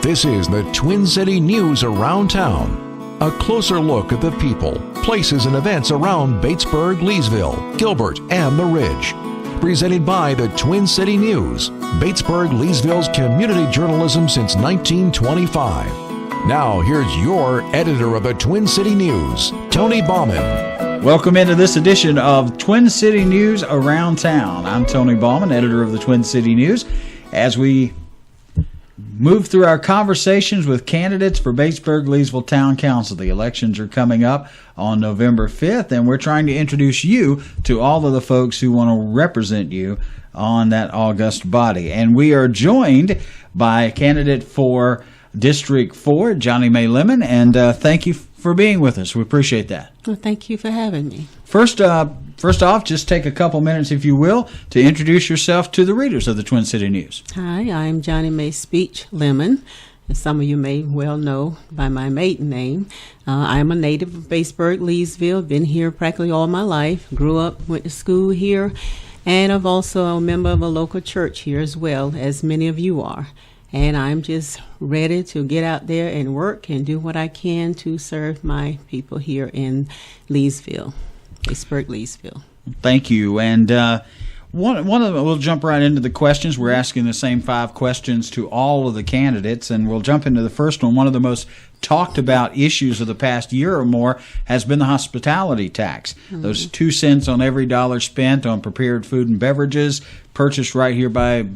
This is the Twin City News Around Town. A closer look at the people, places, and events around Batesburg-Leesville, Gilbert, and the Ridge. Presented by the Twin City News, Batesburg-Leesville's community journalism since 1925. Now, here's your editor of the Twin City News, Tony Bauman. Welcome into this edition of Twin City News Around Town. I'm Tony Bauman, editor of the Twin City News. As we move through our conversations with candidates for Batesburg-Leesville Town Council. The elections are coming up on November 5th, and we're trying to introduce you to all of the folks who want to represent you on that august body. And we are joined by a candidate for District 4, JOHNNIE MAE LEMON, and thank you for being with us. We appreciate that. Well, thank you for having me. First off, just take a couple minutes, if you will, to introduce yourself to the readers of the Twin City News. Hi, I'm JOHNNIE MAE Speech Lemon, as some of you may well know by my maiden name. I'm a native of Batesburg-Leesville, been here practically all my life, grew up, went to school here, and I'm also a member of a local church here as well, as many of you are. And I'm just ready to get out there and work and do what I can to serve my people here in Leesville, Batesburg-Leesville. Thank you. And one of them, we'll jump right into the questions. We're asking the same 5 questions to all of the candidates, and we'll jump into the first one. One of the most talked about issues of the past year or more has been the hospitality tax. Mm-hmm. Those 2 cents on every dollar spent on prepared food and beverages purchased right here by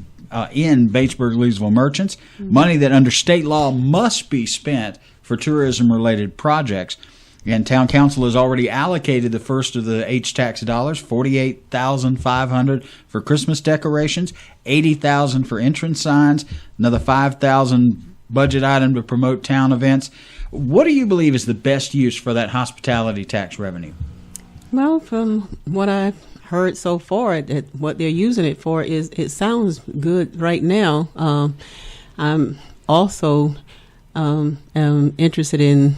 in Batesburg-Leesville merchants, mm-hmm. money that under state law must be spent for tourism-related projects. And Town Council has already allocated the first of the H-tax dollars, $48,500 for Christmas decorations, $80,000 for entrance signs, another $5,000 budget item to promote town events. What do you believe is the best use for that hospitality tax revenue? Well, from what I've heard so far, that what they're using it for is, it sounds good right now. I'm also interested in,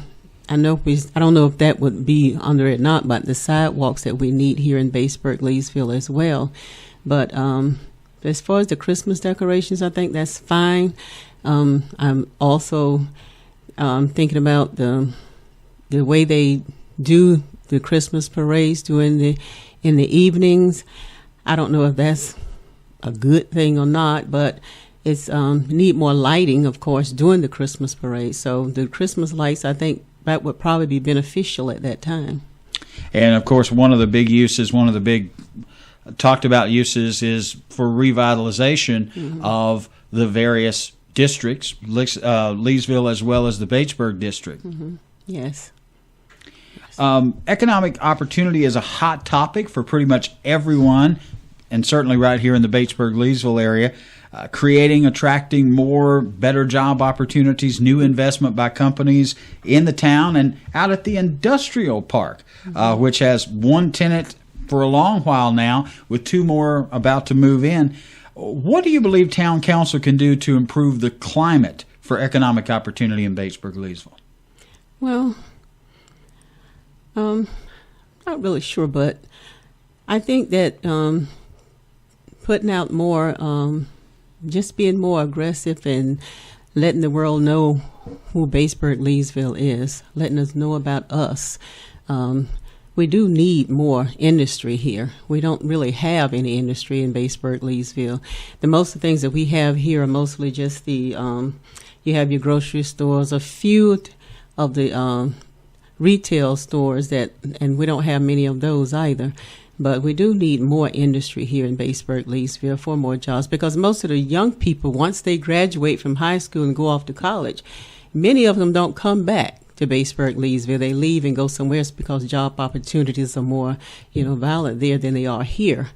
I don't know if that would be under it or not, but the sidewalks that we need here in Batesburg-Leesville as well. But as far as the Christmas decorations, I think that's fine. I'm also thinking about the way they do the Christmas parades in the evenings. I don't know if that's a good thing or not, but it's need more lighting, of course, during the Christmas parade. So the Christmas lights, I think that would probably be beneficial at that time. And of course, one of the big talked about uses is for revitalization mm-hmm. of the various districts, Leesville as well as the Batesburg district. Mm-hmm. Yes. Economic opportunity is a hot topic for pretty much everyone, and certainly right here in the Batesburg-Leesville area. Creating, attracting more, better job opportunities, new investment by companies in the town and out at the industrial park, mm-hmm. Which has one tenant for a long while now, with 2 more about to move in. What do you believe Town Council can do to improve the climate for economic opportunity in Batesburg-Leesville? Well, not really sure, but I think that putting out more, just being more aggressive and letting the world know who Batesburg-Leesville is, letting us know about us. We do need more industry here. We don't really have any industry in Batesburg-Leesville. Most of the things that we have here are mostly just you have your grocery stores, a few of the retail stores and we don't have many of those either. But we do need more industry here in Batesburg-Leesville for more jobs, because most of the young people, once they graduate from high school and go off to college, many of them don't come back to Batesburg-Leesville. They leave and go somewhere else because job opportunities are more, valid there than they are here.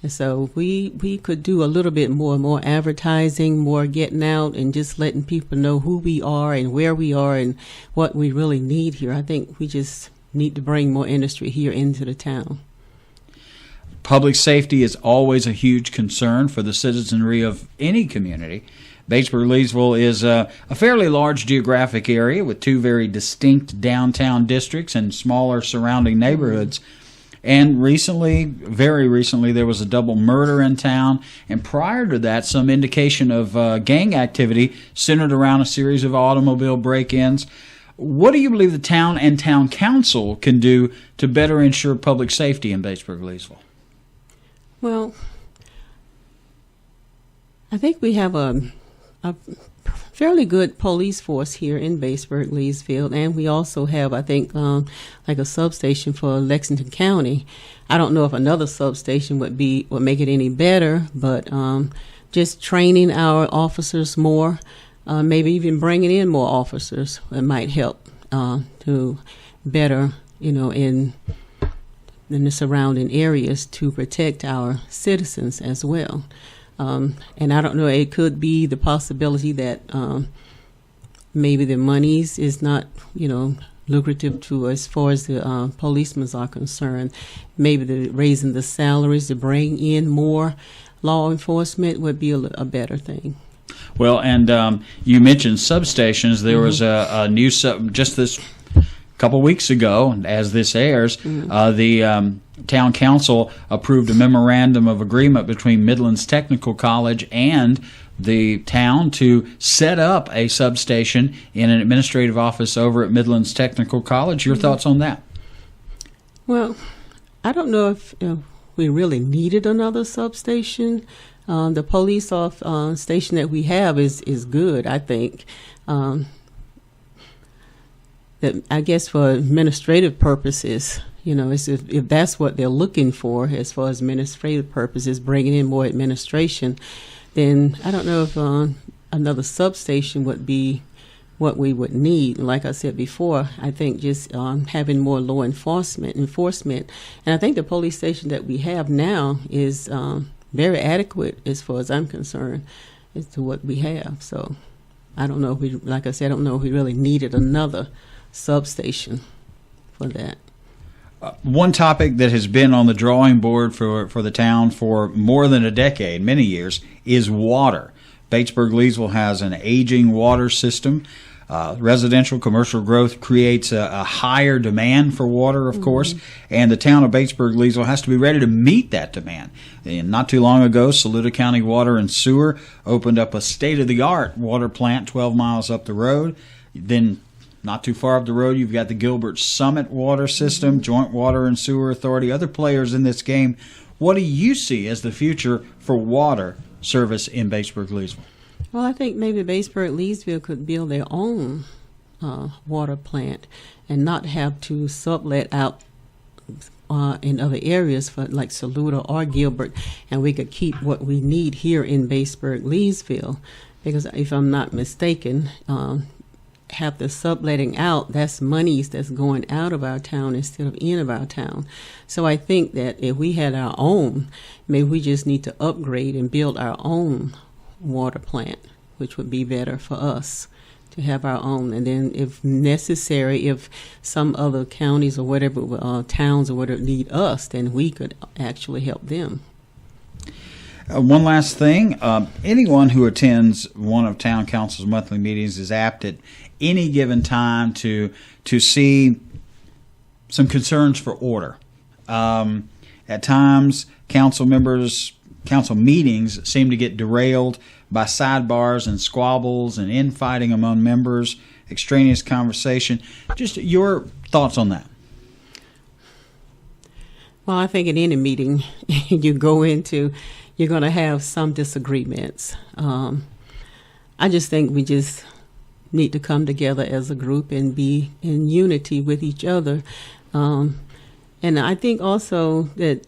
And so we could do a little bit more advertising, more getting out and just letting people know who we are and where we are and what we really need here. I think we just need to bring more industry here into the town. Public safety is always a huge concern for the citizenry of any community. Batesburg-Leesville is a fairly large geographic area with 2 very distinct downtown districts and smaller surrounding neighborhoods. And recently, very recently, there was a double murder in town. And prior to that, some indication of gang activity centered around a series of automobile break-ins. What do you believe the town and town council can do to better ensure public safety in Batesburg-Leesville? Well, I think we have a fairly good police force here in Batesburg-Leesville, and we also have, I think, like a substation for Lexington County. I don't know if another substation would make it any better, but just training our officers more, maybe even bringing in more officers, it might help to better, in the surrounding areas to protect our citizens as well. And I don't know, it could be the possibility that maybe the monies is not, lucrative to as far as the policemen are concerned. Maybe raising the salaries to bring in more law enforcement would be a better thing. Well, and you mentioned substations. There was a new just this couple weeks ago, as this airs, the town council approved a memorandum of agreement between Midlands Technical College and the town to set up a substation in an administrative office over at Midlands Technical College. Your thoughts on that? Well, I don't know if we really needed another substation. The police station that we have is good, I think. That I guess for administrative purposes, if that's what they're looking for as far as administrative purposes, bringing in more administration, then I don't know if another substation would be what we would need. Like I said before, I think just having more law enforcement, and I think the police station that we have now is very adequate as far as I'm concerned as to what we have. So I don't know if I don't know if we really needed another substation for that. One topic that has been on the drawing board for the town for more than a decade, many years, is water. Batesburg-Leesville has an aging water system. Residential commercial growth creates a higher demand for water, of course, and the town of Batesburg-Leesville has to be ready to meet that demand. And not too long ago, Saluda County Water and Sewer opened up a state-of-the-art water plant 12 miles up the road. Then not too far up the road, you've got the Gilbert Summit Water System, Joint Water and Sewer Authority, other players in this game. What do you see as the future for water service in Batesburg-Leesville? Well, I think maybe Batesburg-Leesville could build their own water plant and not have to sublet out in other areas for like Saluda or Gilbert, and we could keep what we need here in Batesburg-Leesville. Because if I'm not mistaken, have the subletting out, that's monies that's going out of our town instead of in of our town. So I think that if we had our own, maybe we just need to upgrade and build our own water plant, which would be better for us to have our own. And then if necessary, if some other counties or whatever, towns or whatever need us, then we could actually help them. One last thing, anyone who attends one of town council's monthly meetings is apt at any given time to see some concerns for order. At times, council meetings seem to get derailed by sidebars and squabbles and infighting among members, extraneous conversation. Just your thoughts on that. Well, I think in any meeting you go into, you're going to have some disagreements. I just think we just need to come together as a group and be in unity with each other. And I think also that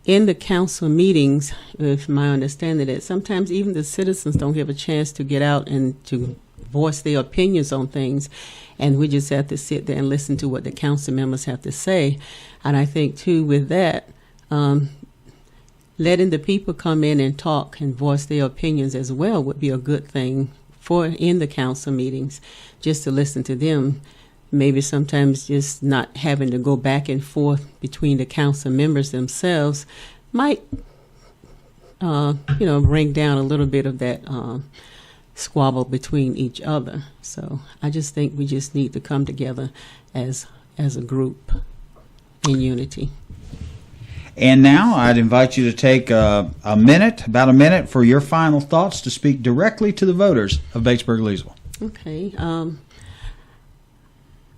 in the council meetings, if my understanding that sometimes even the citizens don't have a chance to get out and to voice their opinions on things, and we just have to sit there and listen to what the council members have to say. And I think too with that, letting the people come in and talk and voice their opinions as well would be a good thing for in the council meetings, just to listen to them. Maybe sometimes just not having to go back and forth between the council members themselves might, bring down a little bit of that squabble between each other. So I just think we just need to come together as a group and unity. And now I'd invite you to take about a minute, for your final thoughts to speak directly to the voters of Batesburg-Leesville. Okay.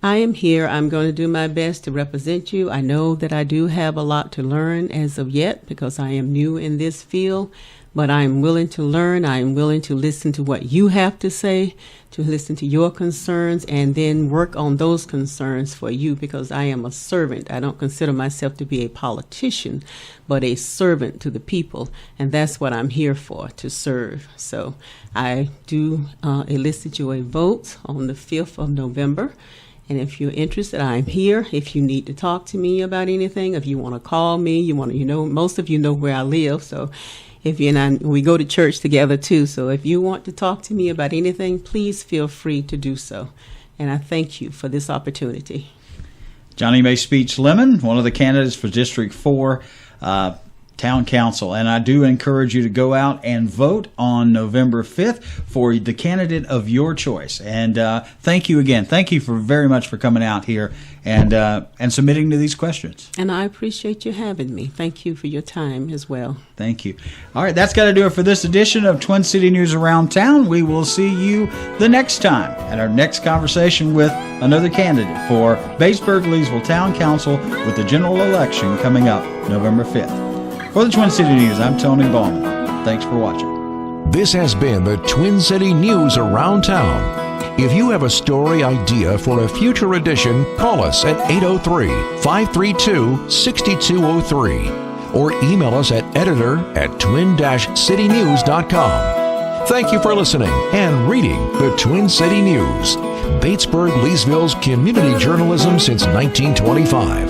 I am here. I'm going to do my best to represent you. I know that I do have a lot to learn as of yet because I am new in this field, but I'm willing to learn. I'm willing to listen to what you have to say, to listen to your concerns, and then work on those concerns for you because I am a servant. I don't consider myself to be a politician, but a servant to the people, and that's what I'm here for, to serve. So I do elicit your votes on the 5th of November. And if you're interested, I'm here. If you need to talk to me about anything, if you want to call me, most of you know where I live. So we go to church together too. So if you want to talk to me about anything, please feel free to do so. And I thank you for this opportunity. Johnnie Mae Lemon, one of the candidates for District 4 Town Council. And I do encourage you to go out and vote on November 5th for the candidate of your choice. And thank you again. Thank you very much for coming out here and submitting to these questions. And I appreciate you having me. Thank you for your time as well. Thank you. All right, that's got to do it for this edition of Twin City News Around Town. We will see you the next time at our next conversation with another candidate for Batesburg-Leesville Town Council with the general election coming up November 5th. For the Twin City News, I'm Tony Bowman. Thanks for watching. This has been the Twin City News Around Town. If you have a story idea for a future edition, call us at 803-532-6203 or email us at editor@twin-citynews.com. Thank you for listening and reading the Twin City News, Batesburg-Leesville's community journalism since 1925.